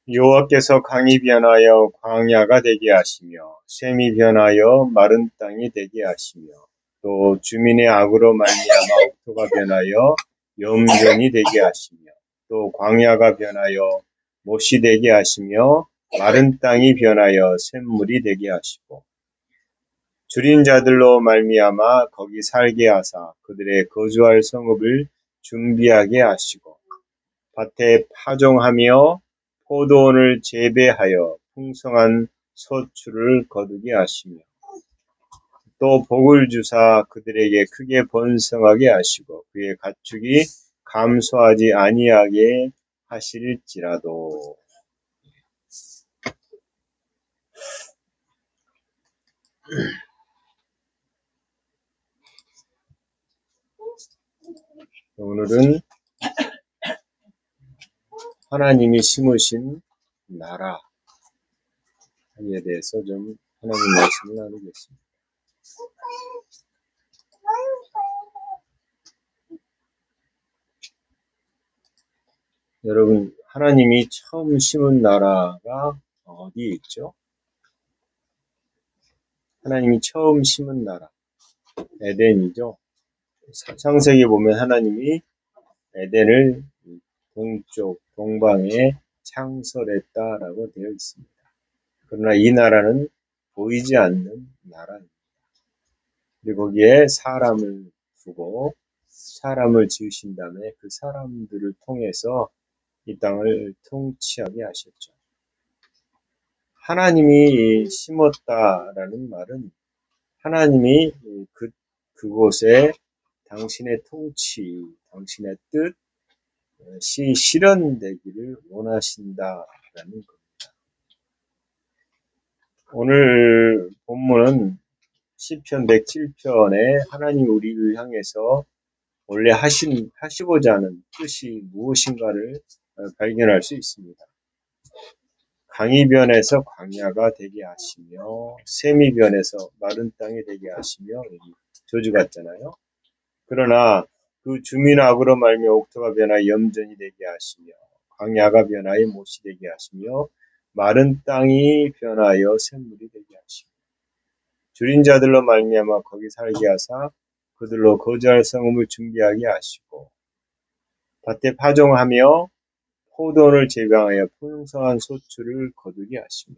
여호와께서 강이 변하여 광야가 되게 하시며 샘이 변하여 마른 땅이 되게 하시며 또 주민의 악으로 말미암아 옥토가 변하여 염전이 되게 하시며 또 광야가 변하여 못이 되게 하시며 마른 땅이 변하여 샘물이 되게 하시고 줄인 자들로 말미암아 거기 살게 하사 그들의 거주할 성읍을 준비하게 하시고 밭에 파종하며 포도원을 재배하여 풍성한 소출을 거두게 하시며 또 복을 주사 그들에게 크게 번성하게 하시고 그의 가축이 감소하지 아니하게 하실지라도. 오늘은 하나님이 심으신 나라에 대해서 좀 하나님 말씀을 나누겠습니다. 여러분, 하나님이 처음 심은 나라가 어디에 있죠? 하나님이 처음 심은 나라, 에덴이죠. 창세기에 보면 하나님이 에덴을 동쪽, 동방에 창설했다라고 되어 있습니다. 그러나 이 나라는 보이지 않는 나라입니다. 그리고 거기에 사람을 두고 사람을 지으신 다음에 그 사람들을 통해서 이 땅을 통치하게 하셨죠. 하나님이 심었다라는 말은 하나님이 그곳에 당신의 통치, 당신의 뜻이 실현되기를 원하신다라는 겁니다. 오늘 본문은 시편 107편에 하나님 우리를 향해서 원래 하시고자 하는 뜻이 무엇인가를 발견할 수 있습니다. 강이 변해서 광야가 되게 하시며 샘이 변해서 마른 땅이 되게 하시며 여기 저주 같잖아요. 그러나 그 주민 악으로 말미암아 옥토가 변하여 염전이 되게 하시며 광야가 변하여 못이 되게 하시며 마른 땅이 변하여 샘물이 되게 하시며 줄인 자들로 말미암아 거기 살게 하사 그들로 거주할 성읍을 준비하게 하시고 밭에 파종하며 포도원을 재배하여 풍성한 소출을 거두게 하시며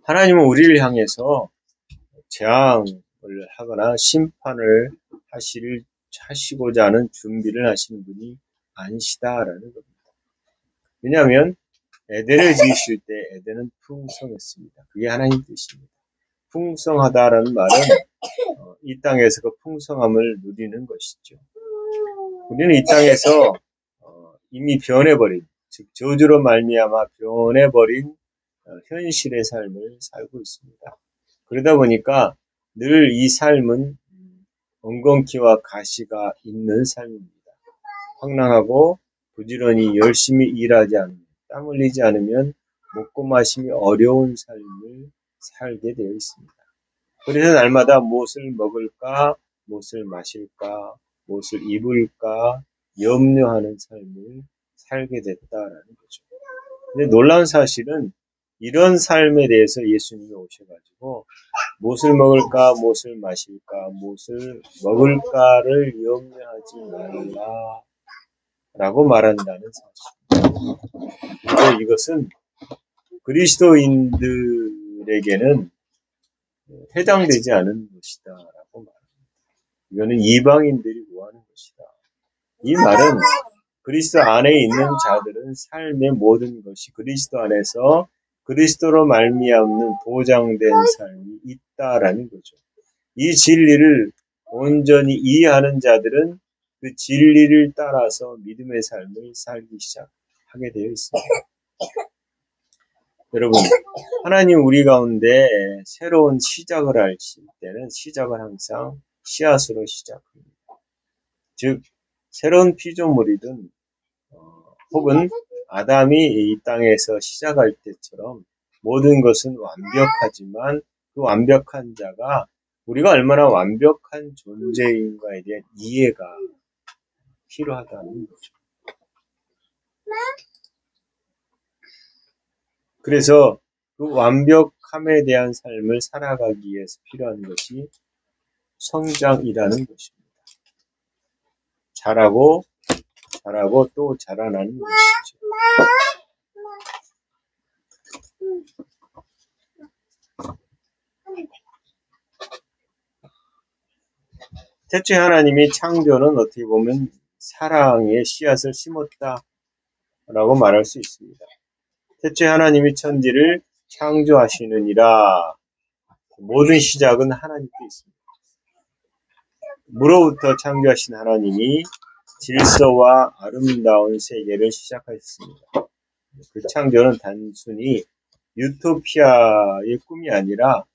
하나님은 우리를 향해서 재앙을 하거나 심판을 하시고자 하는 준비를 하시는 분이 아니시다라는 겁니다. 왜냐하면 에덴을 지으실 때 에덴은 풍성했습니다. 그게 하나님 뜻입니다. 풍성하다라는 말은 이 땅에서 그 풍성함을 누리는 것이죠. 우리는 이 땅에서 이미 변해버린, 즉 저주로 말미암아 변해버린 현실의 삶을 살고 있습니다. 그러다 보니까 늘 이 삶은 엉겅퀴와 가시가 있는 삶입니다. 황량하고 부지런히 열심히 일하지 않으면, 땀 흘리지 않으면 먹고 마심이 어려운 삶을 살게 되어 있습니다. 그래서 날마다 무엇을 먹을까, 무엇을 마실까, 무엇을 입을까 염려하는 삶을 살게 됐다라는 거죠. 근데 놀라운 사실은 이런 삶에 대해서 예수님이 오셔가지고 무엇을 먹을까, 무엇을 마실까, 무엇을 먹을까를 염려하지 말라라고 말한다는 사실입니다. 이것은 그리스도인들에게는 해당되지 않은 것이다라고 말합니다. 이거는 이방인들이 구하는 것이다. 이 말은 그리스도 안에 있는 자들은 삶의 모든 것이 그리스도 안에서 그리스도로 말미암는 보장된 삶이 있다라는 거죠. 이 진리를 온전히 이해하는 자들은 그 진리를 따라서 믿음의 삶을 살기 시작하게 되어 있습니다. 여러분, 하나님 우리 가운데 새로운 시작을 하실 때는 시작은 항상 씨앗으로 시작합니다. 즉 새로운 피조물이든 혹은 아담이 이 땅에서 시작할 때처럼 모든 것은 완벽하지만 그 완벽한 자가 우리가 얼마나 완벽한 존재인가에 대한 이해가 필요하다는 거죠. 그래서 그 완벽함에 대한 삶을 살아가기 위해서 필요한 것이 성장이라는 것입니다. 자라고 또 자라나는 것이죠. 태초에 하나님이 창조는 어떻게 보면 사랑의 씨앗을 심었다라고 말할 수 있습니다. 태초에 하나님이 천지를 창조하시느니라. 모든 시작은 하나님께 있습니다. 무로부터 창조하신 하나님이 질서와 아름다운 세계를 시작하셨습니다. 그 창조는 단순히 유토피아의 꿈이 아니라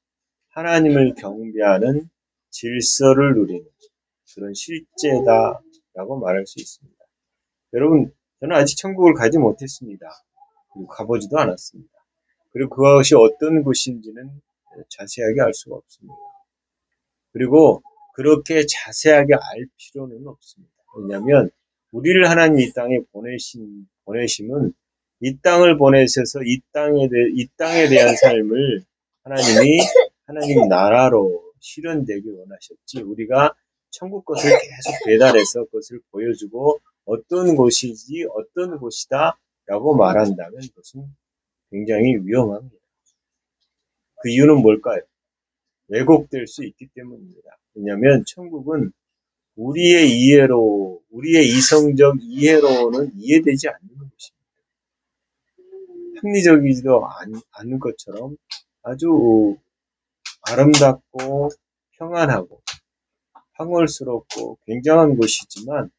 하나님을 경배하는 질서를 누리는 그런 실제다라고 말할 수 있습니다. 여러분, 저는 아직 천국을 가지 못했습니다. 그리고 가보지도 않았습니다. 그리고 그것이 어떤 곳인지는 자세하게 알 수가 없습니다. 그리고 그렇게 자세하게 알 필요는 없습니다. 왜냐하면 우리를 하나님 이 땅에 보내심은 이 땅을 보내셔서 이 땅에 대한 삶을 하나님 나라로 실현되길 원하셨지, 우리가 천국 것을 계속 배달해서 그것을 보여주고 어떤 곳이지 어떤 곳이다 라고 말한다면 그것은 굉장히 위험합니다. 그 이유는 뭘까요? 왜곡될 수 있기 때문입니다. 왜냐하면 천국은 우리의 이성적 이해로는 이해되지 않는 것입니다. 합리적이지도 않은 것처럼 아주 아름답고 평안하고 황홀스럽고 굉장한 곳이지만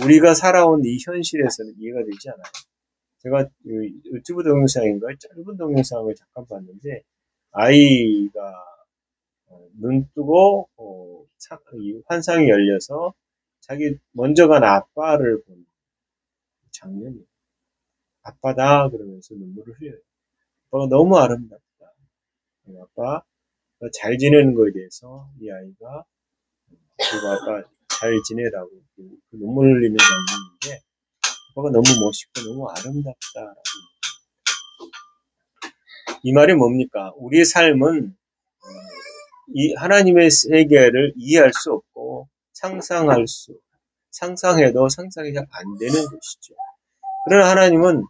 우리가 살아온 이 현실에서는 이해가 되지 않아요. 제가 유튜브 동영상인가 짧은 동영상을 잠깐 봤는데 아이가 눈 뜨고 환상이 열려서 자기 먼저 간 아빠를 보는 장면이에요. 아빠다 그러면서 눈물을 흘려요. 아빠가 너무 아름답다. 아빠가 잘 지내는 거에 대해서 이 아이가 그리고 아빠 잘 지내라고 그 눈물 흘리는 장면인데 아빠가 너무 멋있고 너무 아름답다라고. 이 말이 뭡니까? 우리의 삶은 이 하나님의 세계를 이해할 수 없고 상상해도 상상이 잘 안 되는 것이죠. 그러나 하나님은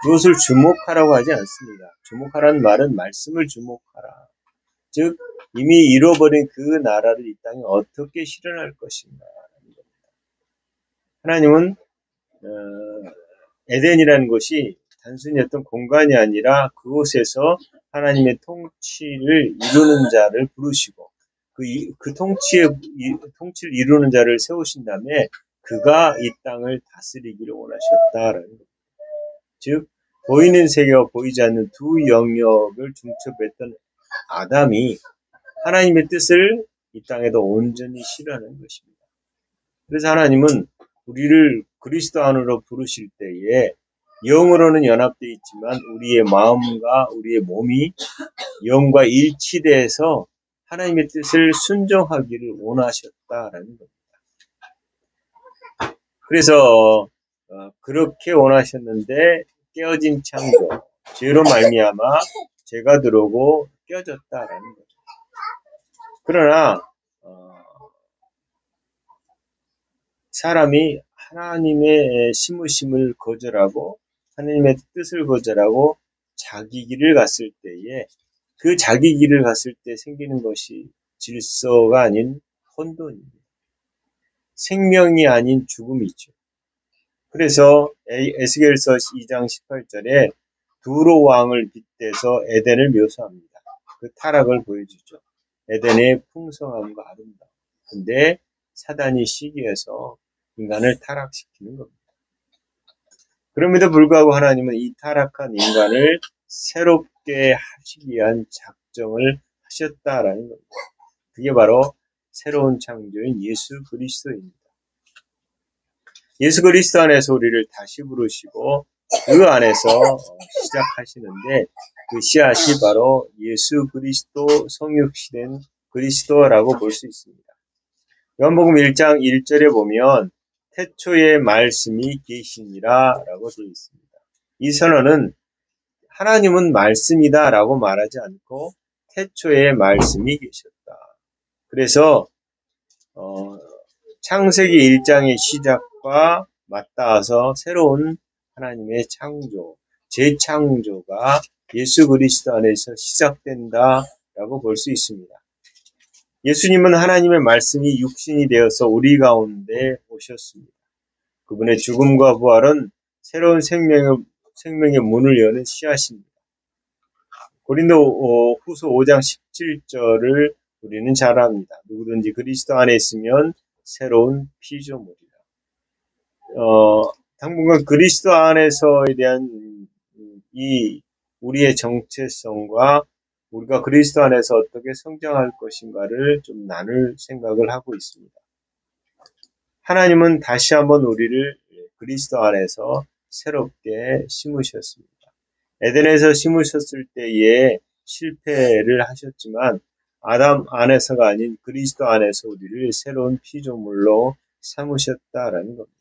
그것을 주목하라고 하지 않습니다. 주목하라는 말은 말씀을 주목하라. 즉 이미 잃어버린 그 나라를 이 땅에 어떻게 실현할 것인가. 하나님은 에덴이라는 것이 단순히 어떤 공간이 아니라 그곳에서 하나님의 통치를 이루는 자를 부르시고 그 통치를 이루는 자를 세우신 다음에 그가 이 땅을 다스리기를 원하셨다라는 겁니다. 즉 보이는 세계와 보이지 않는 두 영역을 중첩했던 아담이 하나님의 뜻을 이 땅에도 온전히 실현하는 것입니다. 그래서 하나님은 우리를 그리스도 안으로 부르실 때에 영으로는 연합되어 있지만 우리의 마음과 우리의 몸이 영과 일치돼서 하나님의 뜻을 순종하기를 원하셨다라는 겁니다. 그래서 그렇게 원하셨는데 깨어진 창조, 죄로 말미암아 죄가 들어오고 깨어졌다라는 거죠. 그러나 사람이 하나님의 심으심을 거절하고 하나님의 뜻을 거절하고 자기 길을 갔을 때에 그 자기 길을 갔을 때 생기는 것이 질서가 아닌 혼돈입니다. 생명이 아닌 죽음이죠. 그래서 에스겔서 2장 18절에 두로 왕을 빗대서 에덴을 묘사합니다. 그 타락을 보여주죠. 에덴의 풍성함과 아름다움. 근데 사단이 시기해서 인간을 타락시키는 겁니다. 그럼에도 불구하고 하나님은 이 타락한 인간을 새롭게 하시기 위한 작정을 하셨다라는 겁니다. 그게 바로 새로운 창조인 예수 그리스도입니다. 예수 그리스도 안에서 우리를 다시 부르시고 그 안에서 시작하시는데 그 씨앗이 바로 예수 그리스도 성육시된 그리스도라고 볼 수 있습니다. 요한복음 1장 1절에 보면 태초에 말씀이 계시니라 라고 되어 있습니다. 이 선언은 하나님은 말씀이다 라고 말하지 않고 태초에 말씀이 계셨다. 그래서 창세기 1장의 시작과 맞닿아서 새로운 하나님의 창조, 재창조가 예수 그리스도 안에서 시작된다라고 볼 수 있습니다. 예수님은 하나님의 말씀이 육신이 되어서 우리 가운데 오셨습니다. 그분의 죽음과 부활은 새로운 생명의 문을 여는 씨앗입니다. 고린도 후서 5장 17절을 우리는 잘 압니다. 누구든지 그리스도 안에 있으면 새로운 피조물이라. 당분간 그리스도 안에서에 대한 이 우리의 정체성과 우리가 그리스도 안에서 어떻게 성장할 것인가를 좀 나눌 생각을 하고 있습니다. 하나님은 다시 한번 우리를 그리스도 안에서 새롭게 심으셨습니다. 에덴에서 심으셨을 때에 실패를 하셨지만 아담 안에서가 아닌 그리스도 안에서 우리를 새로운 피조물로 삼으셨다라는 겁니다.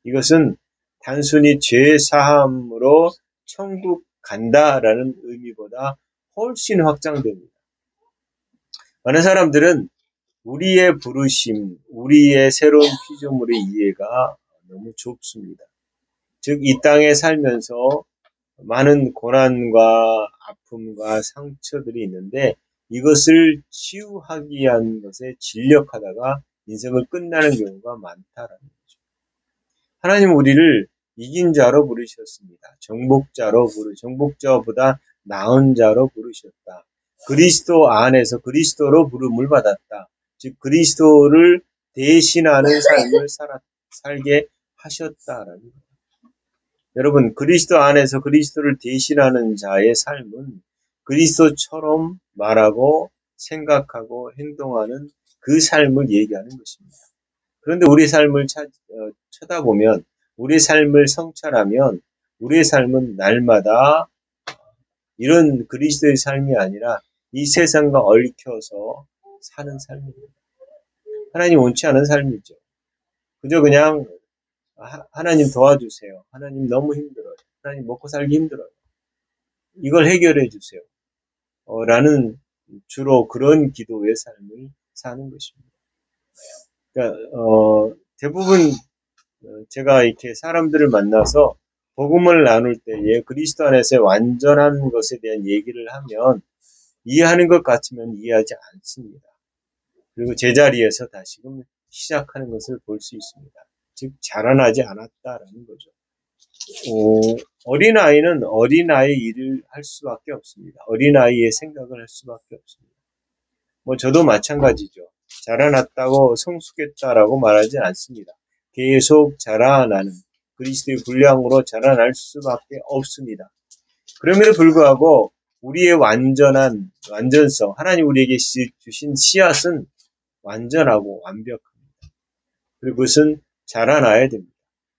이것은 단순히 죄 사함으로 천국 간다라는 의미보다 훨씬 확장됩니다. 많은 사람들은 우리의 부르심, 우리의 새로운 피조물의 이해가 너무 좁습니다. 즉, 이 땅에 살면서 많은 고난과 아픔과 상처들이 있는데 이것을 치유하기 위한 것에 진력하다가 인생을 끝나는 경우가 많다라는 거죠. 하나님은 우리를 이긴 자로 부르셨습니다. 정복자보다 나은 자로 부르셨다. 그리스도 안에서 그리스도로 부름을 받았다. 즉 그리스도를 대신하는 삶을 살게 하셨다라는 거예요. 여러분, 그리스도 안에서 그리스도를 대신하는 자의 삶은 그리스도처럼 말하고 생각하고 행동하는 그 삶을 얘기하는 것입니다. 그런데 우리 삶을 쳐다보면, 우리 삶을 성찰하면 우리의 삶은 날마다 이런 그리스도의 삶이 아니라 이 세상과 얽혀서 사는 삶입니다. 하나님 원치 않은 삶이죠. 그저 그냥 하나님 도와주세요. 하나님 너무 힘들어요. 하나님 먹고 살기 힘들어요. 이걸 해결해 주세요. 라는 주로 그런 기도의 삶을 사는 것입니다. 그러니까 대부분 제가 이렇게 사람들을 만나서 복음을 나눌 때에 그리스도 안에서의 완전한 것에 대한 얘기를 하면 이해하는 것 같으면 이해하지 않습니다. 그리고 제자리에서 다시금 시작하는 것을 볼 수 있습니다. 즉 자라나지 않았다라는 거죠. 어린아이는 어린아이의 일을 할 수밖에 없습니다. 어린아이의 생각을 할 수밖에 없습니다. 저도 마찬가지죠. 자라났다고 성숙했다라고 말하지 않습니다. 계속 자라나는 그리스도의 분량으로 자라날 수밖에 없습니다. 그럼에도 불구하고 우리의 완전성, 하나님 우리에게 주신 씨앗은 완전하고 완벽합니다. 그리고 그것은 자라나야 됩니다.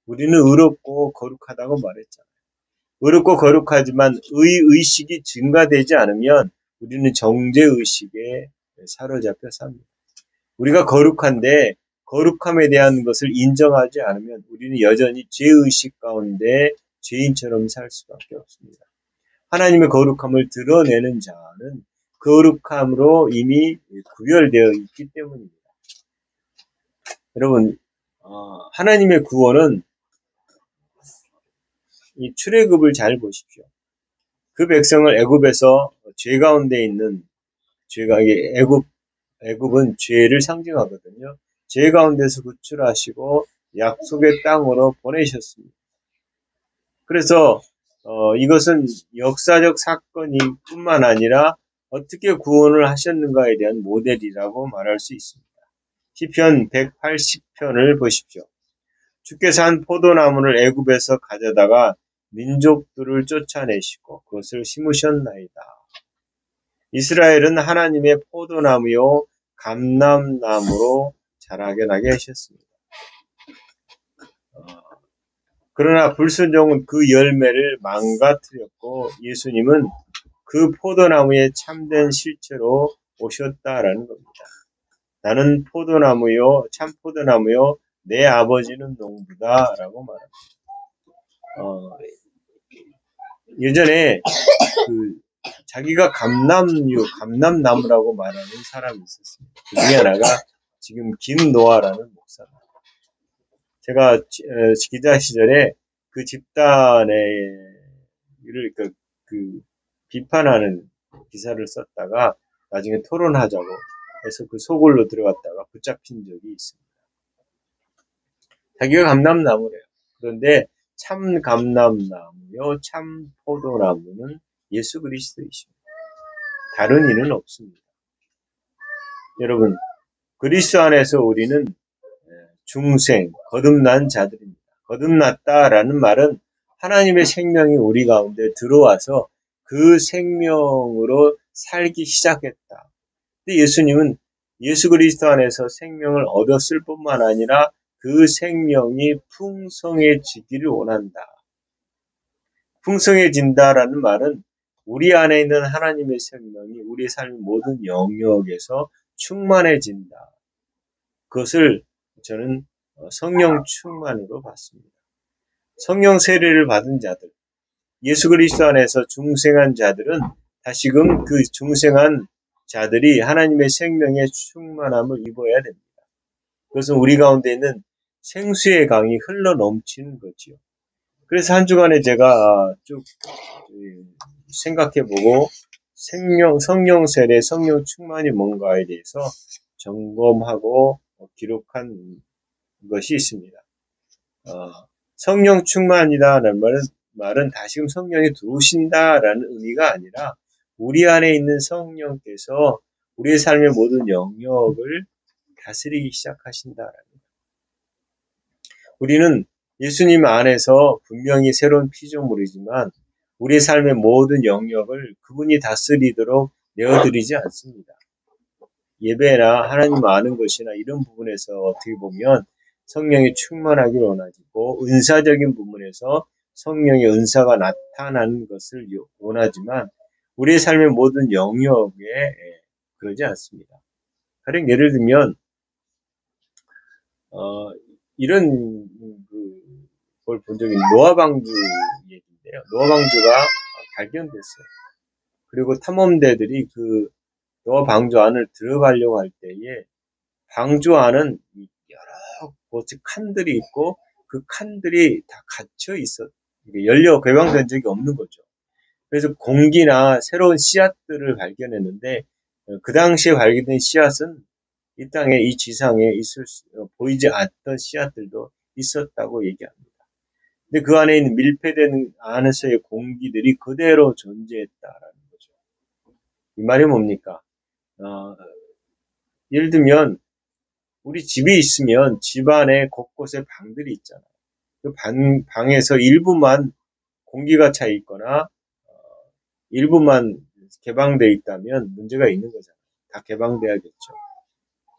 우리는 의롭고 거룩하다고 말했잖아요. 의롭고 거룩하지만 의식이 증가되지 않으면 우리는 정죄의식에 사로잡혀 삽니다. 우리가 거룩한데 거룩함에 대한 것을 인정하지 않으면 우리는 여전히 죄의식 가운데 죄인처럼 살 수밖에 없습니다. 하나님의 거룩함을 드러내는 자는 거룩함으로 이미 구별되어 있기 때문입니다. 여러분, 하나님의 구원은 이 출애굽을 잘 보십시오. 그 백성을 애굽에서 죄 가운데 있는 애굽은 죄를 상징하거든요. 죄 가운데서 구출하시고 약속의 땅으로 보내셨습니다. 그래서 이것은 역사적 사건이 뿐만 아니라 어떻게 구원을 하셨는가에 대한 모델이라고 말할 수 있습니다. 시편 180편을 보십시오. 주께서 한 포도나무를 애굽에서 가져다가 민족들을 쫓아내시고 그것을 심으셨나이다. 이스라엘은 하나님의 포도나무요 감람나무로 자라게 나게 하셨습니다. 그러나 불순종은 그 열매를 망가뜨렸고 예수님은 그 포도나무의 참된 실체로 오셨다라는 겁니다. 나는 포도나무요, 참 포도나무요, 내 아버지는 농부다 라고 말합니다. 예전에 자기가 감람나무라고 말하는 사람이 있었습니다. 그 중에 하나가 지금 김노아라는 목사입니다. 제가 기자 시절에 그 집단의 비판하는 기사를 썼다가 나중에 토론하자고 해서 그 소굴로 들어갔다가 붙잡힌 적이 있습니다. 자기가 감람나무래요. 그런데 참 감람나무요, 참 포도나무는 예수 그리스도이십니다. 다른 이는 없습니다. 여러분, 그리스도 안에서 우리는 중생, 거듭난 자들입니다. 거듭났다라는 말은 하나님의 생명이 우리 가운데 들어와서 그 생명으로 살기 시작했다. 근데 예수님은 예수 그리스도 안에서 생명을 얻었을 뿐만 아니라 그 생명이 풍성해지기를 원한다. 풍성해진다라는 말은 우리 안에 있는 하나님의 생명이 우리 삶의 모든 영역에서 충만해진다. 그것을 저는 성령 충만으로 봤습니다. 성령 세례를 받은 자들, 예수 그리스도 안에서 중생한 자들은 다시금 그 중생한 자들이 하나님의 생명의 충만함을 입어야 됩니다. 그것은 우리 가운데 있는 생수의 강이 흘러 넘치는 거지요. 그래서 한 주간에 제가 쭉 생각해보고 성령 세례, 성령 충만이 뭔가에 대해서 점검하고 기록한 것이 있습니다. 성령 충만이다라는 말은 다시금 성령이 들어오신다라는 의미가 아니라 우리 안에 있는 성령께서 우리의 삶의 모든 영역을 다스리기 시작하신다라는 거예요. 우리는 예수님 안에서 분명히 새로운 피조물이지만 우리의 삶의 모든 영역을 그분이 다스리도록 내어드리지 않습니다. 예배나 하나님 아는 것이나 이런 부분에서 어떻게 보면 성령이 충만하길 원하고 은사적인 부분에서 성령의 은사가 나타나는 것을 원하지만 우리의 삶의 모든 영역에 그러지 않습니다. 가령 예를 들면 이런 걸 본 적이 노아 방주 얘기인데요. 노아 방주가 발견됐어요. 그리고 탐험대들이 그 노아 방주 안을 들어가려고 할 때에 방주 안은 여러 곳에 칸들이 있고 그 칸들이 다 갇혀 있어 열려 개방된 적이 없는 거죠. 그래서 공기나 새로운 씨앗들을 발견했는데 그 당시에 발견된 씨앗은 이 땅에 이 지상에 보이지 않던 씨앗들도 있었다고 얘기합니다. 근데 그 안에 있는 밀폐된 안에서의 공기들이 그대로 존재했다라는 거죠. 이 말이 뭡니까? 예를 들면 우리 집이 있으면 집 안에 곳곳에 방들이 있잖아요. 그 방에서 일부만 공기가 차 있거나 일부만 개방되어 있다면 문제가 있는 거잖아요. 다 개방돼야겠죠.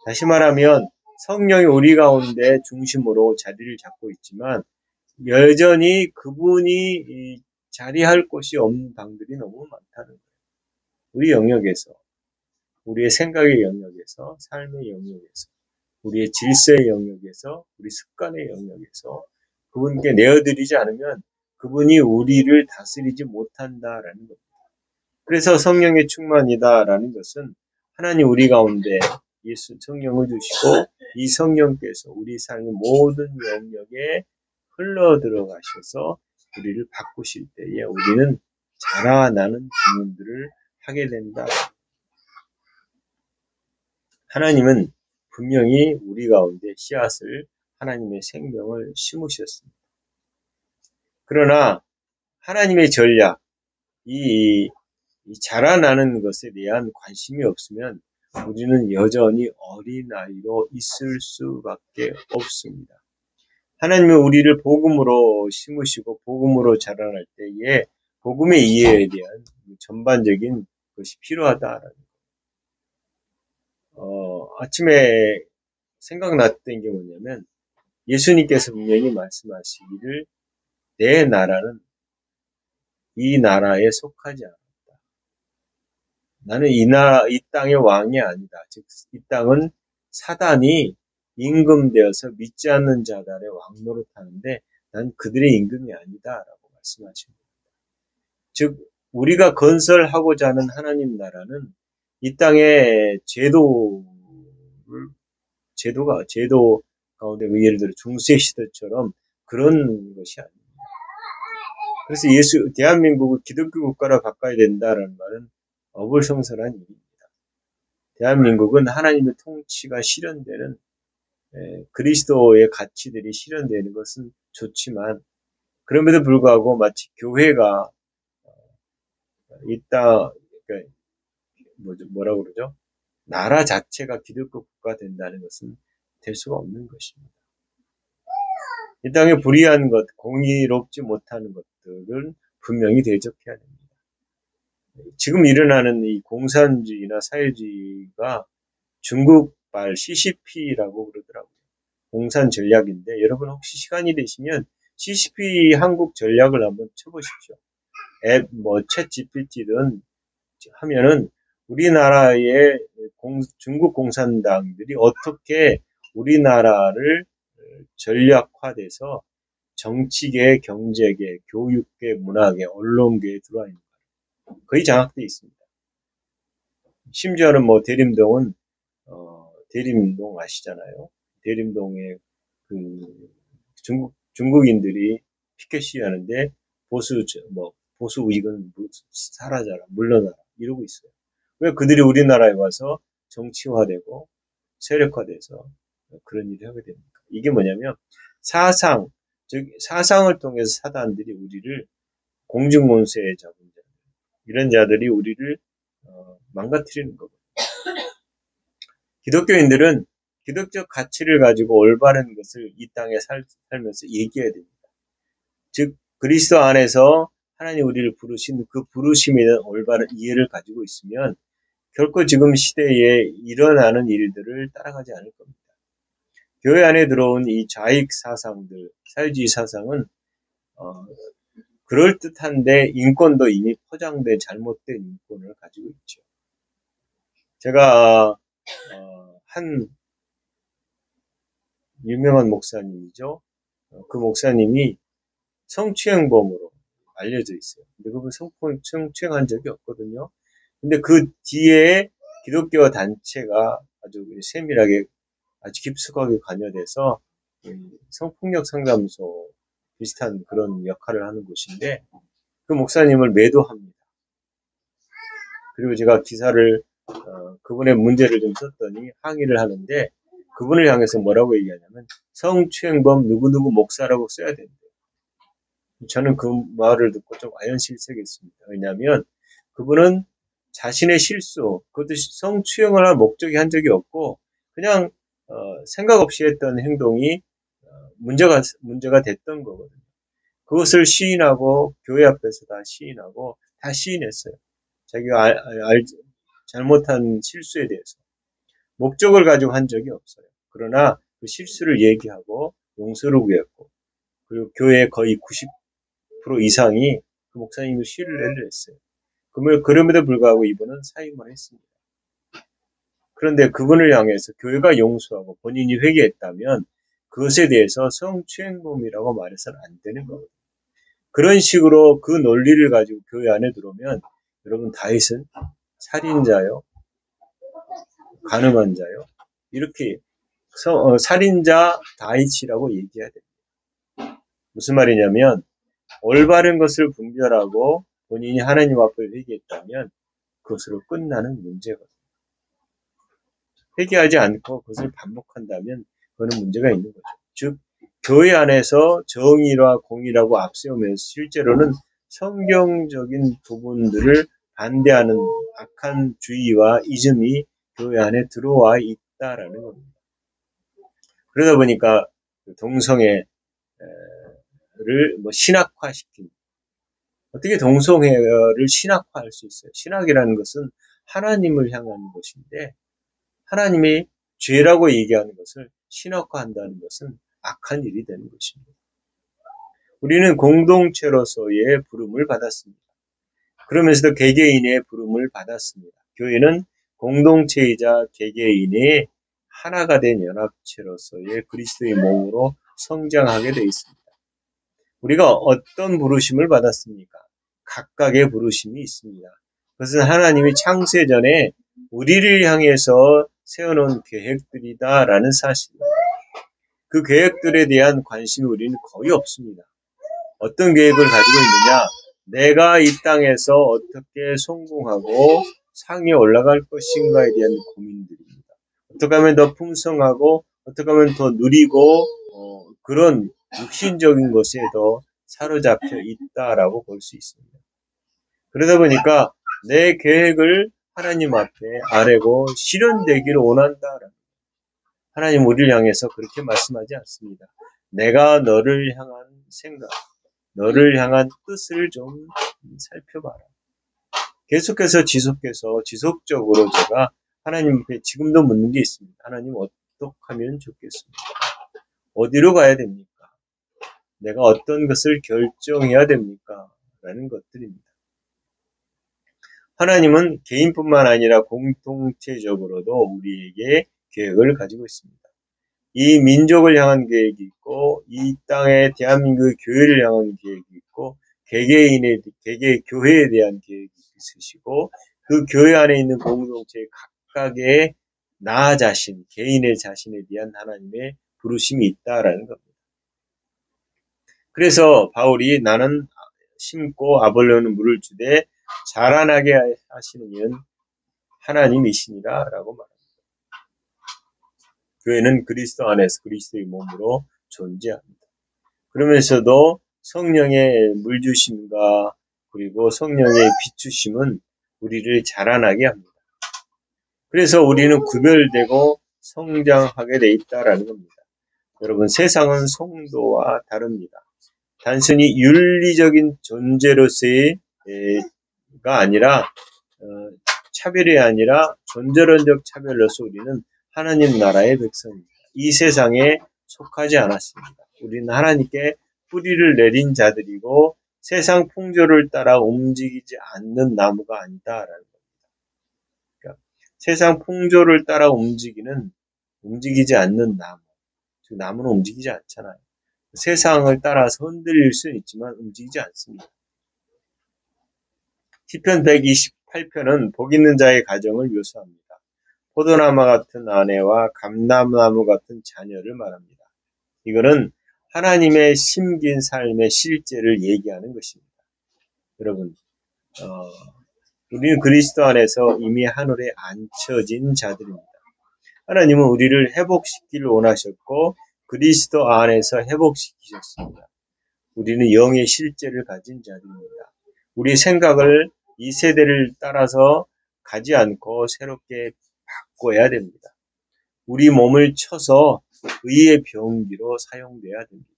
다시 말하면 성령이 우리 가운데 중심으로 자리를 잡고 있지만 여전히 그분이 자리할 곳이 없는 방들이 너무 많다는 거예요. 우리 영역에서, 우리의 생각의 영역에서, 삶의 영역에서, 우리의 질서의 영역에서, 우리 습관의 영역에서 그분께 내어드리지 않으면 그분이 우리를 다스리지 못한다라는 겁니다. 그래서 성령의 충만이다라는 것은 하나님 우리 가운데 예수 성령을 주시고 이 성령께서 우리 삶의 모든 영역에 흘러 들어가셔서 우리를 바꾸실 때에 우리는 자라나는 증언들을 하게 된다. 하나님은 분명히 우리 가운데 씨앗을 하나님의 생명을 심으셨습니다. 그러나 하나님의 전략, 이 자라나는 것에 대한 관심이 없으면 우리는 여전히 어린아이로 있을 수밖에 없습니다. 하나님은 우리를 복음으로 심으시고 복음으로 자라날 때에 복음의 이해에 대한 전반적인 것이 필요하다라는 아침에 생각났던 게 뭐냐면 예수님께서 분명히 말씀하시기를 내 나라는 이 나라에 속하지 않았다. 나는 이 땅의 왕이 아니다. 즉, 이 땅은 사단이 임금되어서 믿지 않는 자들의 왕노릇하는데 난 그들의 임금이 아니다라고 말씀하십니다. 즉 우리가 건설하고자 하는 하나님 나라는 이 땅의 제도 가운데 뭐 예를 들어 중세 시대처럼 그런 것이 아닙니다. 그래서 대한민국을 기독교 국가로 바꿔야 된다라는 말은 어불성설한 일입니다. 대한민국은 하나님의 통치가 실현되는 그리스도의 가치들이 실현되는 것은 좋지만 그럼에도 불구하고 마치 교회가 그러니까 뭐라고 그러죠? 나라 자체가 기독교 국가가 된다는 것은 될 수가 없는 것입니다. 이 땅에 불의한 것, 공의롭지 못하는 것들을 분명히 대적해야 됩니다. 지금 일어나는 이 공산주의나 사회주의가 중국발 CCP라고 그러더라고요. 공산 전략인데 여러분 혹시 시간이 되시면 CCP 한국 전략을 한번 쳐보십시오. 앱, 챗 GPT든 하면은 우리나라의 중국 공산당들이 어떻게 우리나라를 전략화돼서 정치계, 경제계, 교육계, 문화계, 언론계에 들어와 있는 거예요. 거의 장악되어 있습니다. 심지어는 대림동은 대림동 아시잖아요. 대림동에 중국인들이 피켓 시위하는데 보수 우익은 사라져라, 물러나라 이러고 있어요. 왜 그들이 우리나라에 와서 정치화되고 세력화돼서 그런 일을 하게 됩니까? 이게 뭐냐면 사상을 통해서 사단들이 우리를 공중문세의 자분들 이런 자들이 우리를 망가뜨리는 거거든요. 기독교인들은 기독적 가치를 가지고 올바른 것을 이 땅에 살면서 얘기해야 됩니다. 즉 그리스도 안에서 하나님 우리를 부르신 그 부르심에 대한 올바른 이해를 가지고 있으면 결코 지금 시대에 일어나는 일들을 따라가지 않을 겁니다. 교회 안에 들어온 이 좌익 사상들, 사회주의 사상은 그럴듯한데 인권도 이미 포장된 잘못된 인권을 가지고 있죠. 제가 한 유명한 목사님이죠. 그 목사님이 성추행범으로 알려져 있어요. 근데 그분 성추행한 적이 없거든요. 근데 그 뒤에 기독교 단체가 아주 세밀하게 아주 깊숙하게 관여돼서 성폭력 상담소 비슷한 그런 역할을 하는 곳인데 그 목사님을 매도합니다. 그리고 제가 기사를 그분의 문제를 좀 썼더니 항의를 하는데 그분을 향해서 뭐라고 얘기하냐면 성추행범 누구누구 목사라고 써야 된대요. 저는 그 말을 듣고 좀 아연실색했습니다. 왜냐하면 그분은 자신의 실수, 그것도 성추행을 할 목적이 한 적이 없고 그냥 생각 없이 했던 행동이 문제가 됐던 거거든요. 그것을 시인하고 교회 앞에서 다 시인하고 다 시인했어요. 자기가 잘못한 실수에 대해서 목적을 가지고 한 적이 없어요. 그러나 그 실수를 얘기하고 용서를 구했고 그리고 교회의 거의 90% 이상이 그 목사님을 시를 했어요. 그럼에도 불구하고 이분은 사임을 했습니다. 그런데 그분을 향해서 교회가 용서하고 본인이 회개했다면 그것에 대해서 성추행범이라고 말해서는 안 되는 거거든요. 그런 식으로 그 논리를 가지고 교회 안에 들어오면 여러분 다윗은 살인자요, 간음한 자요 이렇게 살인자 다윗이라고 얘기해야 됩니다. 무슨 말이냐면 올바른 것을 분별하고 본인이 하나님 앞에 회개했다면 그것으로 끝나는 문제거든요. 회개하지 않고 그것을 반복한다면 그거는 문제가 있는 거죠. 즉 교회 안에서 정의와 공의라고 앞세우면서 실제로는 성경적인 부분들을 반대하는 악한 주의와 이즘이 교회 안에 들어와 있다라는 겁니다. 그러다 보니까 동성애를 신학화시킨 어떻게 동성애를 신학화할 수 있어요? 신학이라는 것은 하나님을 향한 것인데 하나님이 죄라고 얘기하는 것을 신학화한다는 것은 악한 일이 되는 것입니다. 우리는 공동체로서의 부름을 받았습니다. 그러면서도 개개인의 부름을 받았습니다. 교회는 공동체이자 개개인의 하나가 된 연합체로서의 그리스도의 몸으로 성장하게 되어 있습니다. 우리가 어떤 부르심을 받았습니까? 각각의 부르심이 있습니다. 그것은 하나님이 창세 전에 우리를 향해서 세워놓은 계획들이다라는 사실입니다. 그 계획들에 대한 관심이 우리는 거의 없습니다. 어떤 계획을 가지고 있느냐? 내가 이 땅에서 어떻게 성공하고 상에 올라갈 것인가에 대한 고민들입니다. 어떻게 하면 더 풍성하고 어떻게 하면 더 누리고 그런 육신적인 것에 더 사로잡혀 있다라고 볼 수 있습니다. 그러다 보니까 내 계획을 하나님 앞에 아뢰고 실현되기를 원한다라는 하나님 우리를 향해서 그렇게 말씀하지 않습니다. 내가 너를 향한 생각, 너를 향한 뜻을 좀 살펴봐라. 계속해서 지속적으로 제가 하나님 앞에 지금도 묻는 게 있습니다. 하나님 어떻게 하면 좋겠습니까? 어디로 가야 됩니까? 내가 어떤 것을 결정해야 됩니까? 라는 것들입니다. 하나님은 개인뿐만 아니라 공동체적으로도 우리에게 계획을 가지고 있습니다. 이 민족을 향한 계획이 있고 이 땅의 대한민국 교회를 향한 계획이 있고 개개 교회에 대한 계획이 있으시고 그 교회 안에 있는 공동체 각각의 나 자신, 개인의 자신에 대한 하나님의 부르심이 있다라는 겁니다. 그래서 바울이 나는 심고 아볼로는 물을 주되 자라나게 하시는 이는 하나님이시니라 라고 말합니다. 교회는 그리스도 안에서 그리스도의 몸으로 존재합니다. 그러면서도 성령의 물주심과 그리고 성령의 비추심은 우리를 자라나게 합니다. 그래서 우리는 구별되고 성장하게 돼 있다라는 겁니다. 여러분, 세상은 성도와 다릅니다. 단순히 윤리적인 존재로서의 가 아니라 차별이 아니라 존재론적 차별로서 우리는 하나님 나라의 백성입니다. 이 세상에 속하지 않았습니다. 우리는 하나님께 뿌리를 내린 자들이고 세상 풍조를 따라 움직이지 않는 나무가 아니다라는 겁니다. 그러니까 세상 풍조를 따라 움직이지 않는 나무. 즉 나무는 움직이지 않잖아요. 세상을 따라서 흔들릴 수는 있지만 움직이지 않습니다. 시편 128편은 복 있는 자의 가정을 묘사합니다. 포도나무 같은 아내와 감람나무 같은 자녀를 말합니다. 이거는 하나님의 심긴 삶의 실제를 얘기하는 것입니다. 여러분, 우리는 그리스도 안에서 이미 하늘에 앉혀진 자들입니다. 하나님은 우리를 회복시키기를 원하셨고 그리스도 안에서 회복시키셨습니다. 우리는 영의 실제를 가진 자들입니다. 우리 생각을 이 세대를 따라서 가지 않고 새롭게 바꿔야 됩니다. 우리 몸을 쳐서 의의 병기로 사용돼야 됩니다.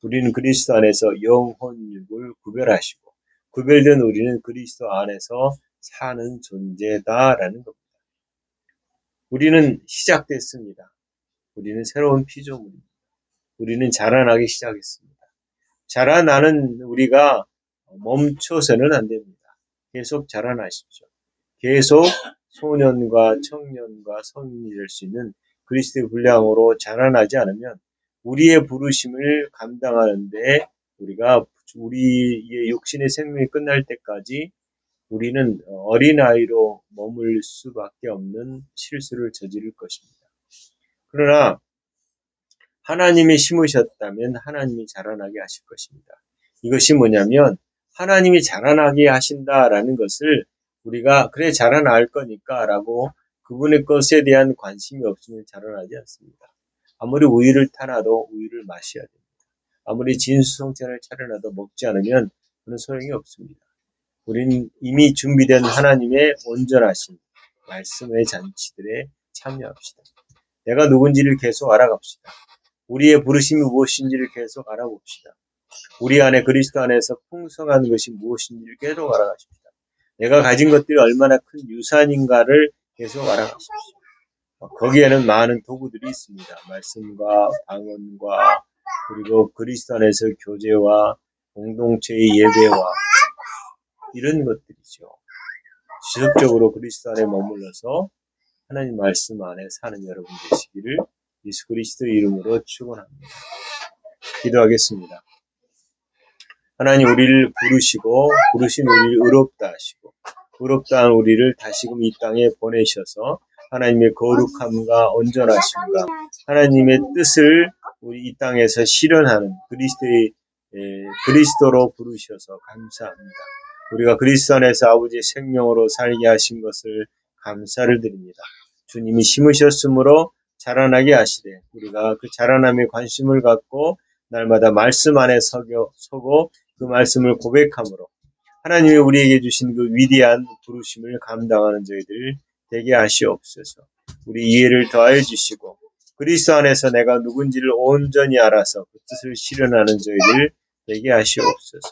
우리는 그리스도 안에서 영혼육을 구별하시고 구별된 우리는 그리스도 안에서 사는 존재다라는 겁니다. 우리는 시작됐습니다. 우리는 새로운 피조물입니다. 우리는 자라나기 시작했습니다. 자라나는 우리가 멈춰서는 안 됩니다. 계속 자라나십시오. 계속 소년과 청년과 성인이 될 수 있는 그리스도의 분량으로 자라나지 않으면 우리의 부르심을 감당하는데 우리의 육신의 생명이 끝날 때까지 우리는 어린아이로 머물 수밖에 없는 실수를 저지를 것입니다. 그러나 하나님이 심으셨다면 하나님이 자라나게 하실 것입니다. 이것이 뭐냐면 하나님이 자라나게 하신다라는 것을 우리가 그래 자라날 거니까 라고 그분의 것에 대한 관심이 없으면 자라나지 않습니다. 아무리 우유를 타놔도 우유를 마셔야 됩니다. 아무리 진수성찬을 차려놔도 먹지 않으면 그런 소용이 없습니다. 우리는 이미 준비된 하나님의 온전하신 말씀의 잔치들에 참여합시다. 내가 누군지를 계속 알아갑시다. 우리의 부르심이 무엇인지를 계속 알아봅시다. 우리 안에 그리스도 안에서 풍성한 것이 무엇인지를 계속 알아가십시다. 내가 가진 것들이 얼마나 큰 유산인가를 계속 알아가십시오. 거기에는 많은 도구들이 있습니다. 말씀과 방언과 그리고 그리스도 안에서 교제와 공동체의 예배와 이런 것들이죠. 지속적으로 그리스도 안에 머물러서 하나님 말씀 안에 사는 여러분 되시기를 예수 그리스도의 이름으로 축원합니다. 기도하겠습니다. 하나님 우리를 부르신 우리를 의롭다 하시고 의롭다 한 우리를 다시금 이 땅에 보내셔서 하나님의 거룩함과 온전하심과 하나님의 뜻을 우리 이 땅에서 실현하는 그리스도로 부르셔서 감사합니다. 우리가 그리스도 안에서 아버지의 생명으로 살게 하신 것을 감사를 드립니다. 주님이 심으셨으므로 자라나게 하시되 우리가 그 자라남에 관심을 갖고 날마다 말씀 안에 서고 그 말씀을 고백함으로 하나님이 우리에게 주신 그 위대한 부르심을 감당하는 저희들 되게 하시옵소서. 우리 이해를 더하여 주시고 그리스도 안에서 내가 누군지를 온전히 알아서 그 뜻을 실현하는 저희들 되게 하시옵소서.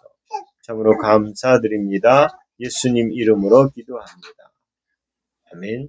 참으로 감사드립니다. 예수님 이름으로 기도합니다. 아멘.